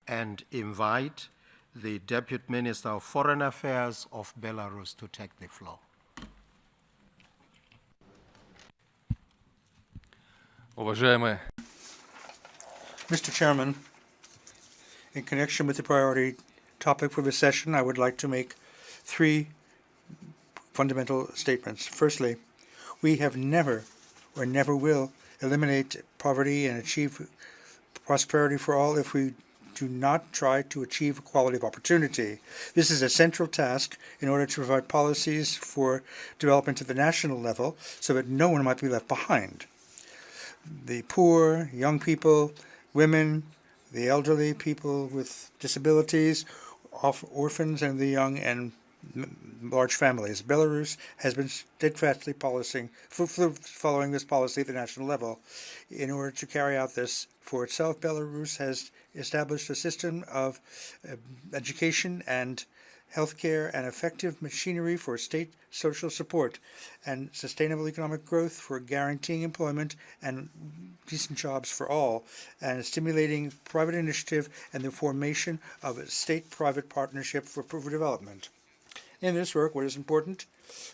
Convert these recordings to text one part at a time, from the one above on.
and invite the Deputy Minister of Foreign Affairs of Belarus to take the floor. Уважаемые, Mr. Chairman, in connection with the priority topic for this session, I would like to make three fundamental statements. Firstly, we have never or never will eliminate poverty and achieve prosperity for all if we do not try to achieve equality of opportunity. This is a central task in order to provide policies for development at the national level so that no one might be left behind. The poor, young people, women, the elderly, people with disabilities, orphans, and the young and large families. Belarus has been steadfastly following this policy at the national level. In order to carry out this for itself, Belarus has established a system of education and healthcare and effective machinery for state social support and sustainable economic growth for guaranteeing employment and decent jobs for all, and stimulating private initiative and the formation of a state-private partnership for development. In this work, what is important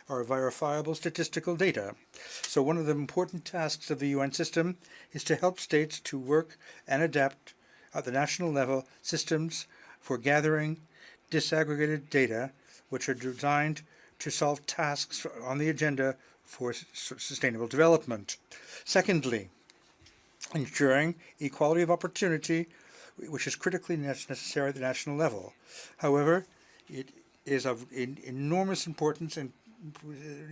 are verifiable statistical data. So one of the important tasks of the UN system is to help states to work and adapt at the national level systems for gathering disaggregated data, which are designed to solve tasks on the agenda for sustainable development. Secondly, ensuring equality of opportunity, which is critically necessary at the national level. However, it is of enormous importance in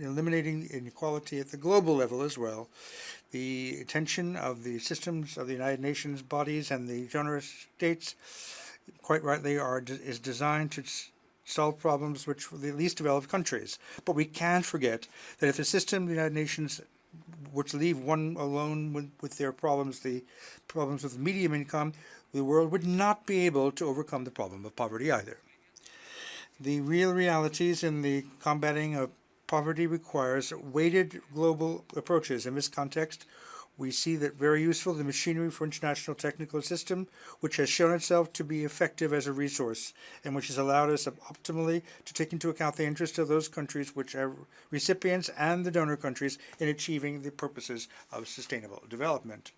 eliminating inequality at the global level as well. The attention of the systems of the United Nations bodies and the donor states, quite rightly, is designed to solve problems which for the least developed countries. But we can't forget that if the system of the United Nations were to leave one alone with their problems, the problems with medium income, the world would not be able to overcome the problem of poverty either. The real realities in the combating of poverty requires weighted global approaches. In this context, we see that very useful the machinery for international technical system, which has shown itself to be effective as a resource and which has allowed us optimally to take into account the interests of those countries which are recipients and the donor countries in achieving the purposes of sustainable development.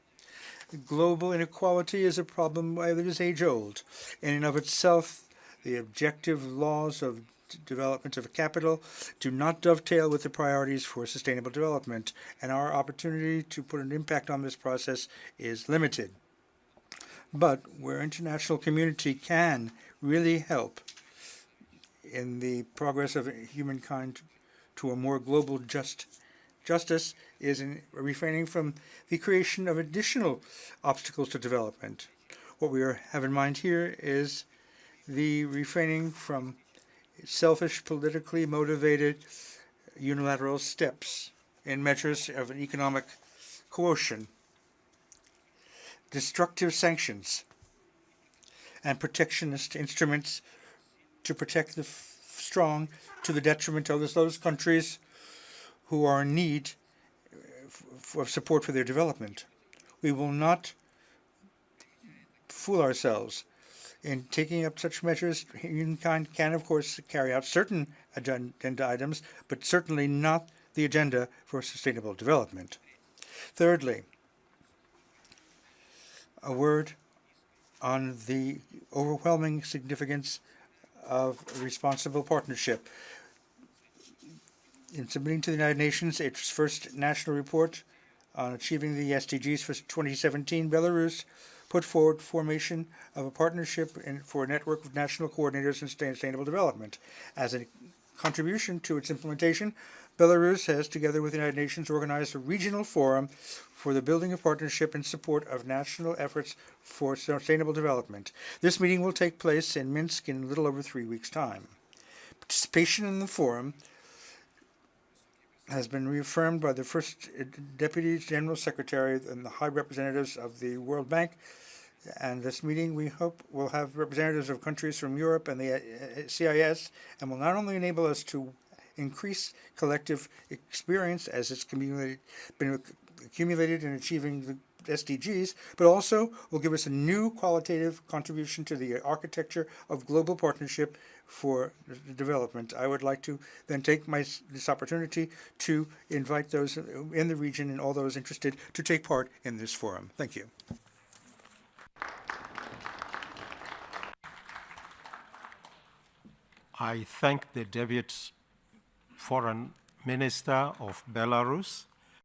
Global inequality is a problem that is age-old. In and of itself, the objective laws of development of capital do not dovetail with the priorities for sustainable development, and our opportunity to put an impact on this process is limited. But where international community can really help in the progress of humankind to a more global justice is in refraining from the creation of additional obstacles to development. What we have in mind here is the refraining from selfish, politically motivated unilateral steps in measures of an economic coercion, destructive sanctions, and protectionist instruments to protect the strong to the detriment of those countries who are in need of support for their development. We will not fool ourselves. In taking up such measures, humankind can, of course, carry out certain agenda items, but certainly not the agenda for sustainable development. Thirdly, a word on the overwhelming significance of responsible partnership. In submitting to the United Nations its first national report on achieving the SDGs for 2017, Belarus put forward formation of a partnership for a network of national coordinators in sustainable development. As a contribution to its implementation, Belarus has, together with the United Nations, organized a regional forum for the building of partnership in support of national efforts for sustainable development. This meeting will take place in Minsk in a little over 3 weeks' time. Participation in the forum has been reaffirmed by the first Deputy General Secretary and the High Representatives of the World Bank. And this meeting, we hope, will have representatives of countries from Europe and the CIS, and will not only enable us to increase collective experience as it's been accumulated in achieving the SDGs, but also will give us a new qualitative contribution to the architecture of global partnership for development. I would like to then take this opportunity to invite those in the region and all those interested to take part in this forum. Thank you. I thank the Deputy Foreign Minister of Belarus